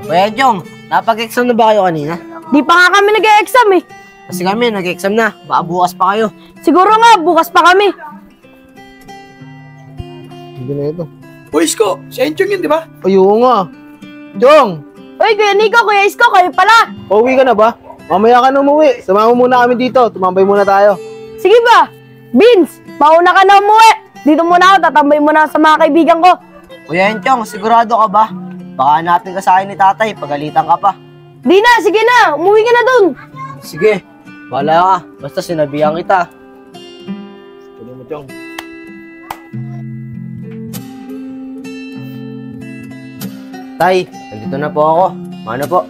Kuya Jong, napag-exam na ba kayo kanina? Di pa nga kami nag-e-exam eh. Kasi kami, nag-exam na. Baka bukas pa kayo. Siguro nga, bukas pa kami. Hindi na ito. Uy, Isko! Si Enchong yun, di ba? Ayun nga. Jong! Uy, Kuya Nico, Kuya Isko, kayo pala. Pauwi ka na ba? Mamaya ka na umuwi. Samahan mo muna kami dito. Tumambay muna tayo. Sige ba? Vince, mauna ka na umuwi. Dito muna ako, tatambay muna sa mga kaibigan ko. Kuya Enchong, sigurado ka ba? Baka hanapin ka sa akin ni tatay, pagalitan ka pa. Di na, sige na, umuwi ka na dun. Sige, wala ka. Basta sinabihan kita. Tuloy mo, Jong. Tay, nandito na po ako. Mano po?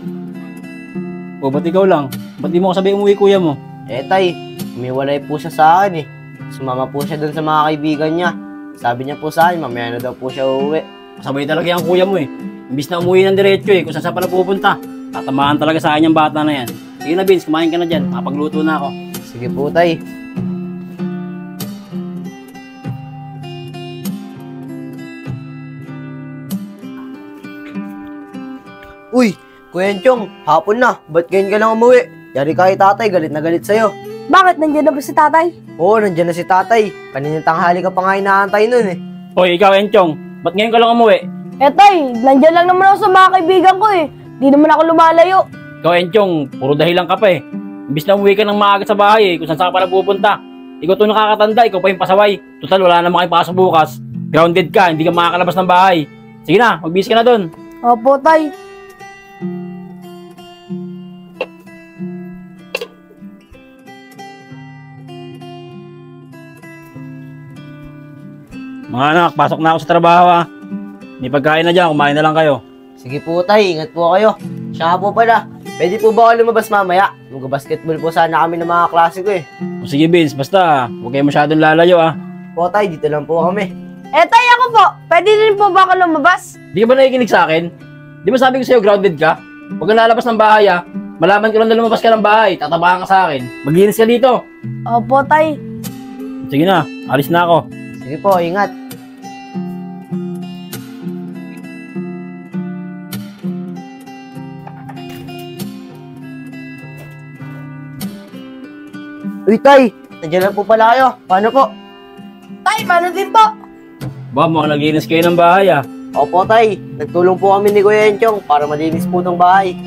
O, ba't ikaw lang? Ba't di mo kasabi umuwi kuya mo? Tay, umiwalay po siya sa akin eh. Sumama po siya dun sa mga kaibigan niya. Sabi niya po sa akin, mamaya na daw po siya uuwi. Kasabay talaga yung kuya mo eh. Imbis na umuwi ng diretso eh, kung saan pa na pupunta. Tatamaan talaga sa akin yung bata na yan. Sige na Vince, kumain ka na dyan. Makapagluto na ako. Sige po, tay. Uy, Kuya Enchong, hapon na. Ba't ngayon ka lang umuwi? Yari ka kay tatay, galit na galit sa'yo. Bakit, nandiyan na ba si tatay? Oo, nandiyan na si tatay. Kaninang tanghali ka pa nga inaantay nun eh. Hoy, ikaw Enchong, ba't ngayon ka lang umuwi? Tay, nandiyan lang naman ako sa mga kaibigan ko eh. Di naman ako lumalayo. Ikaw Enchong, puro dahilan ka pa eh. Imbis na umuwi ka ng maaga sa bahay eh, kung saan ka pa pupunta. Ikaw to nakakatanda, ikaw pa yung pasaway. Total, wala naman kayo pasok bukas. Grounded ka, hindi ka makakalabas ng bahay. Sige na, magbihis ka na dun. Opo, tay. Mga anak, pasok na ako sa trabaho ah. May pagkain na dyan, kumain na lang kayo. Sige po, tay. Ingat po kayo. Siya nga po pala. Pwede po ba ako lumabas mamaya? Mag-basketball po sana kami ng mga klase ko eh. O sige Vince, basta huwag kayo masyadong lalayo ah. Po, tay. Dito lang po kami. Tay, ako po. Pwede din po ba ako lumabas? Di ka ba nakikinig sa akin? Di ba sabi ko sa'yo grounded ka? Huwag kang lalabas ng bahay ah. Malaman ko lang na lumabas ka ng bahay, tatabakan ka sa akin. Maglinis ka dito. Opo, tay. Sige na, alis na ako. Sige po, ingat. Uy, tay! Nandiyan lang po pala kayo. Paano po? Tay, paano din po? Ba, mukhang naglinis kayo ng bahay ah. Opo, tay. Nagtulong po kami ni Kuya Enchong para malinis po tong bahay.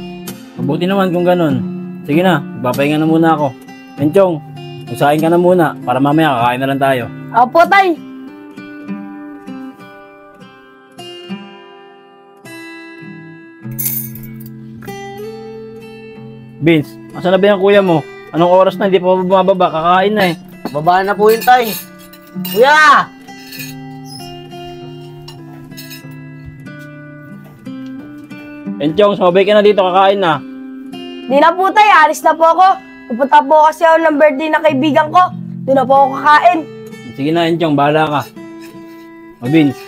Mabuti naman kung ganun. Sige na, papahinga na muna ako. Enchong, magsahin ka na muna para mamaya kakain na lang tayo. Opo, tay. Vince, asan na ba yung kuya mo? Anong oras na? Hindi pa bumababa, kakain na eh. Baba na po yun, tay. Kuya! Enchong, sumabay ka na dito, kakain na. Di na po, tay. Alis na po ako. Pupunta po kasi ako ng birthday na kaibigan ko. Doon na po ako kakain. Sige na, Enchong, bahala ka. O Vince,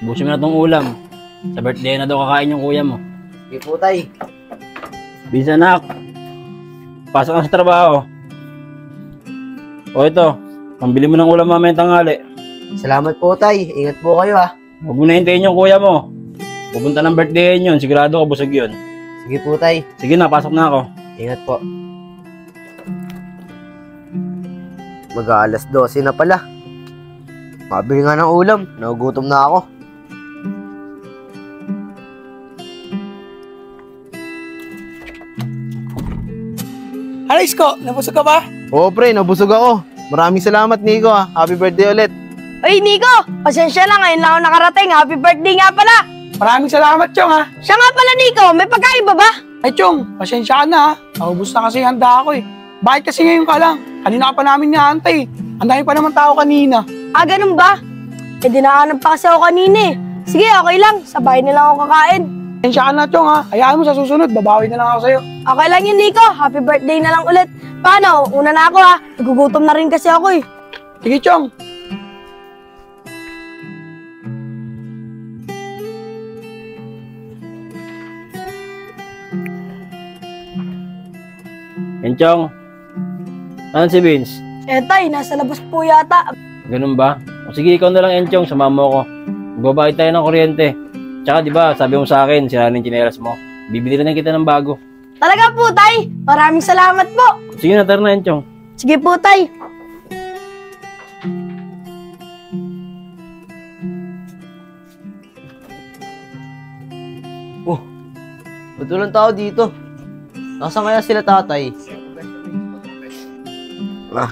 busin mo na tong ulam. Sa birthday na daw kakain yung kuya mo. Sige po, tay. Vince, anak. Pasok ka sa trabaho. O ito, pambili mo ng ulam mamayang tanghali. Salamat po, tay. Ingat po kayo, ha. Huwag mo na hintayin yung kuya mo. Pupunta ng birthday yun, sigurado ka busog yun. Sige po, tay. Sige na, pasok na ako. Ingat po. Mag-aalas 12 na pala. Mabili nga ng ulam. Nagugutom na ako. Ano, Isko? Nabusog ka ba? Oo, pre. Nabusog ako. Maraming salamat, Nico. Happy birthday ulit. Uy, Nico! Pasensya lang, ngayon lang ako nakarating. Happy birthday nga pala! Maraming salamat, Chong, ha? Siya nga pala, Nico. May pagkain ba ba? Ay, Chong, pasensya ka na, ha? Naubos na kasi handa ako, eh. Bakit kasi ngayon ka lang? Kanina ka pa namin niyaantay, eh. Ang dami pa naman tao kanina. Ganun ba? Dinaanan pa kasi ako kanina eh. Sige, okay lang. Sa bahay na lang ako kakain. Pasensya ka na, Chong, ha? Hayaan mo sa susunod, babawi na lang ako sa'yo. Okay lang yun, Nico. Happy birthday na lang ulit. Paano? Una na ako, ha? Nagugutom na rin kasi ako, eh. Sige, Chong. Enchong, ano si Vince? Tay, nasa labas po yata. Ganun ba? O sige, ikaw na lang Enchong, sumama mo ako. Magbabayad tayo ng kuryente. Tsaka di ba, sabi mo sa akin, sira na yung tsinelas mo. Bibili rin kita ng bago. Talaga po, tay. Maraming salamat po. Sige na, tara na, Enchong. Sige po, tay. Ba't walang tao dito? Nasaan kaya sila tatay? Ah.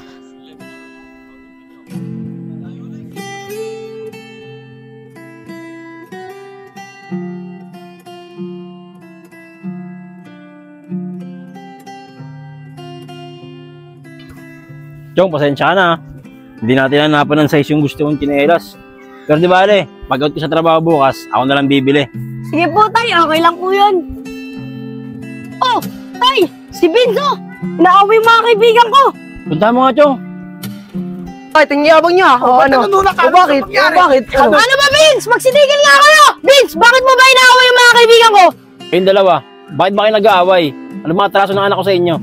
Chong, pasensya ka na. Hindi natin hanapan ng size yung gusto mong tsinelas. Pero di bale, pag-out ko sa trabaho bukas, ako na lang bibili. Sige po, tay. Okay lang po yun. Oh, tay! Si Vinzo! Inaaway yung mga kaibigan ko! Punta mo nga, Chong. Ay, tingyabang niya. O ano? Nanunulak ka? O bakit? Ano nangyari? O bakit? Ano? Ano ba, Vince? Magsitigil nga kayo! Vince, bakit mo ba inaaway yung mga kaibigan ko? Kayong dalawa, bakit ba kayo nag-aaway? Ano mga atraso ng anak ko sa inyo?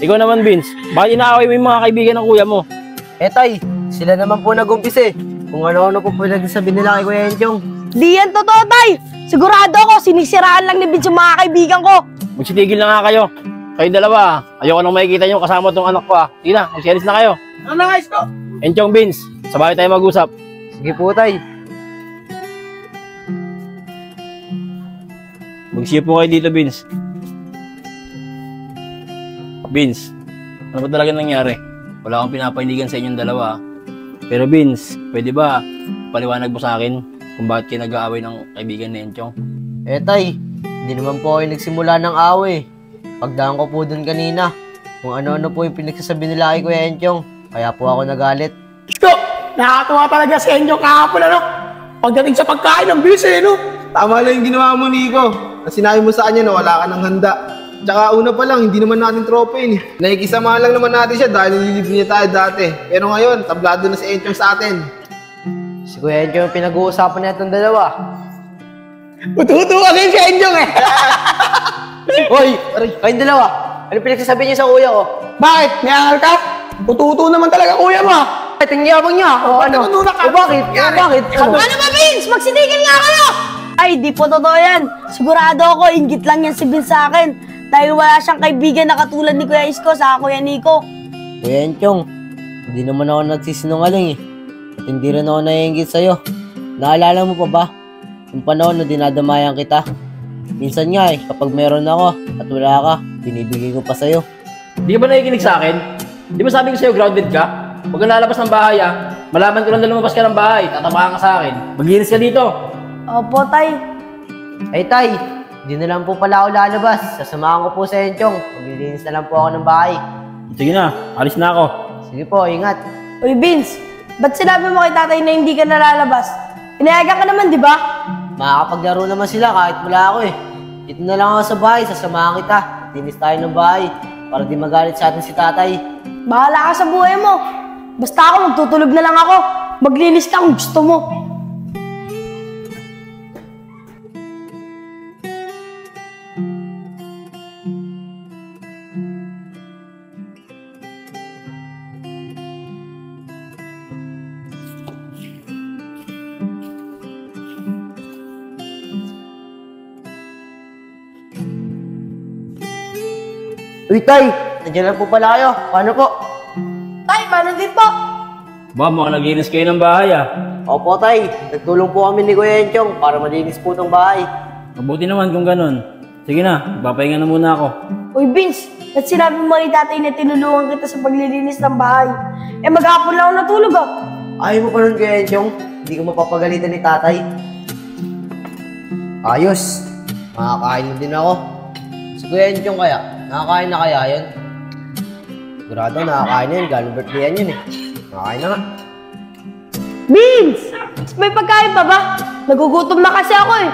Ikaw naman, Vince, bakit inaaway mo yung mga kaibigan ng kuya mo? Eh tay, sila naman po nag-umpis eh. Kung ano-ano po pinagsasabi nila kay Kuya Enchong. Di yan totoo, tay! Sigurado ako, sinisiraan lang ni Vince yung mga kaibigan ko. Magsitigil na nga kayo. Kayong dalawa, ayoko nang makikita nyo kasama tong anak ko. Sige na, magsialis na kayo. Ano na guys ko? Enchong, Vince, sabay tayo mag-usap. Sige po tay. Mag-share po kayo dito, Vince. Vince, ano ba talaga nangyari? Wala akong pinapahindigan sa inyong dalawa. Pero Vince, pwede ba paliwanag mo sa akin kung bakit kayo nag-aaway ng kaibigan ni Enchong? Eh tay, hindi naman po kayo nagsimula ng away. Pagdaan ko po dun kanina, kung ano-ano po yung pinagsasabi nila kay Kuya Enchong. Kaya po ako nagalit. Isko, nakakatuwa talaga si Enyo kahapon, ano? Pagdating sa pagkain, ang bilis eh, no? Tama lang yung ginawa mo, Nico. Kasi sinabi mo sa kanya na wala ka ng handa. Tsaka una pa lang, hindi naman natin tropa yun eh. Nakikisama lang naman natin siya dahil nililibre niya tayo dati. Pero ngayon, tablado na si Enchong sa atin. Si Kuya Enchong yung pinag-uusapan na itong dalawa. Ututo kasi si Enyo eh. Hoy! Kayong dalawa! Ano pinagsasabi niyo sa kuya ko? Bakit? Niyangal ka? Ututo naman talaga kuya mo ah. Ay, tingyabang niya! O ano? nanunulak ka? O bakit? O bakit? Ano? Ano ba, Vince? Magsitigil nga kayo! Ay, di po totoo yan. Sigurado ako, inggit lang yan si Vince sa akin. Dahil wala siyang kaibigan na katulad ni Kuya Isko sa Kuya Nico. Kuya Enchong, hindi naman ako nagsisinungaling eh. At hindi rin ako naiinggit sa'yo. Naalala mo pa ba? Yung panahon na dinadamayan kita. Minsan nga eh, kapag meron ako at wala ka, binibigay ko pa sa'yo. Di ka ba nakikinig sa akin? Di ba sabi ko sa'yo grounded ka? Huwag kang lalabas ng bahay ah. Malaman ko lang na lumabas ka ng bahay, tatapakan ka sa akin. Maglinis ka dito. Opo, tay. Ay tay, hindi na lang po pala ako lalabas. Sasamahan ko po sa Enchong. Maglilinis na lang po ako ng bahay. Sige na, alis na ako. Sige po, ingat. Uy, Vince, ba't sinabi mo kay tatay na hindi ka nalalabas? Inayagan ka naman, di ba? Makakapaglaro naman sila kahit wala ako eh. Dito na lang ako sa bahay, sasamahan kita. Linis tayo ng bahay para di magalit sa atin si tatay. Bahala ka sa buhay mo. Basta ako, magtutulog na lang ako. Maglinis ka kung gusto mo. Uy tay, nandiyan lang po pala kayo. Paano po? Tay, paano din po? Ba, mukhang naglinis kayo ng bahay ah. Opo tay, nagtulong po kami ni Kuya Enchong para malinis po itong bahay. Mabuti naman kung ganun. Sige na, papahinga na muna ako. Uy, Vince, ba't sinabi mo kay tatay na tinulungan kita sa paglilinis ng bahay? Eh, maghapon lang ako natulog ah. Ayaw mo pa nun Kuya Enchong? Hindi ko mapapagalitan ni tatay. Ayos, makakain na din ako. Si Kuya Enchong kaya, nakakain na kaya yun? Sigurado nakakain na yun, galing birthdayan yun eh. Nakakain na nga. Vince! May pagkain pa ba? Nagugutom na kasi ako eh.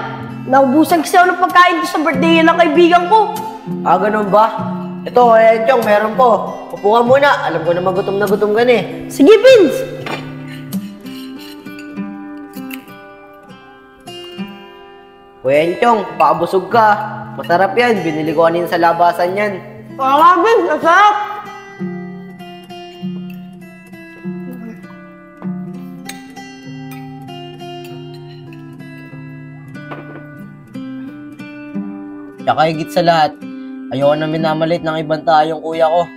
Naubusan kasi ako ng pagkain ko sa birthday ng kaibigan ko. Ah, ganun ba? Ito, Kuya Enchong, meron po. Upo ka muna, alam ko na gutom ka na eh. Sige, Vince! Kuya Enchong, baka busog ka. Masarap yan, binili ko kanina sa labasan yan. Oo nga, Vince, nasarap! Tsaka higit sa lahat, ayoko na minamalit ng ibang tayong kuya ko.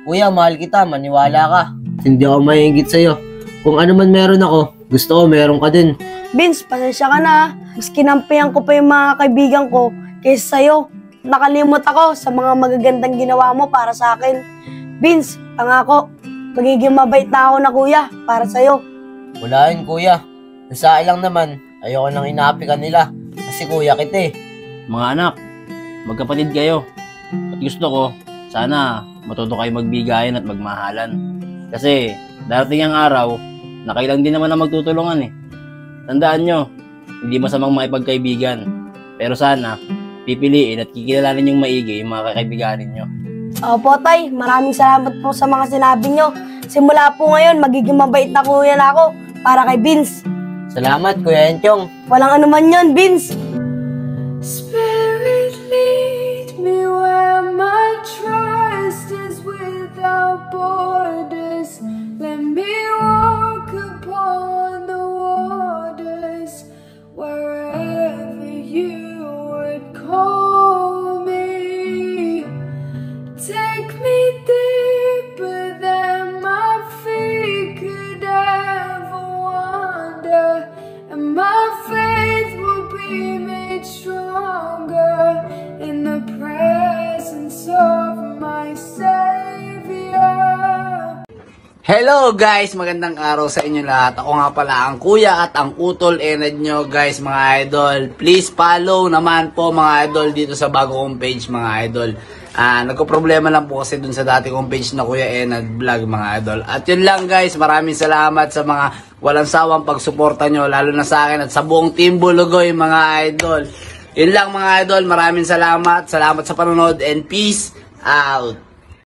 Kuya, mahal kita, maniwala ka. Hindi ako maingit sa'yo. Kung ano man meron ako, gusto ko meron ka din. Vince, pasensya ka na ha. Mas kinampihan ko pa yung mga kaibigan ko kaysa sa'yo. Nakalimot ako sa mga magagandang ginawa mo para sa akin. Vince, pangako, magiging mabait na ako na kuya para sa'yo. Wala yun, kuya. Sa lang naman, ayoko nang inaapi ka nila. Kasi kuya kita eh. Mga anak, magkapatid kayo. At gusto ko, sana matuto kayo magbigayan at magmahalan. Kasi darating ang araw, na kailang din naman na magtutulungan eh. Tandaan nyo, hindi masamang makipagkaibigan. Pero sana, pipiliin at kikilalanin yung maigi yung mga kakaibiganin nyo. Opo, tay. Maraming salamat po sa mga sinabi nyo. Simula po ngayon, magiging mabait na kuya na ako para kay Vince. Salamat, Kuya Enchong. Walang anuman yun, Vince. Spirit, lead me where my trust is without borders. Let me walk upon the waters wherever you would call me. Take me deeper than my feet could ever wander, and my faith will be made stronger in the presence of my Savior. Hello guys! Magandang araw sa inyo lahat. Ako nga pala ang kuya at ang utol enad nyo guys mga idol. Please follow naman po mga idol dito sa bago kong page mga idol. Nagko-problema lang po kasi dun sa dati kong page na Kuya Enad Vlog mga idol. At yun lang guys, maraming salamat sa mga walang sawang pagsuporta nyo lalo na sa akin at sa buong Team Bulugoy mga idol. Yun lang mga idol, maraming salamat. Salamat sa panonood and peace out.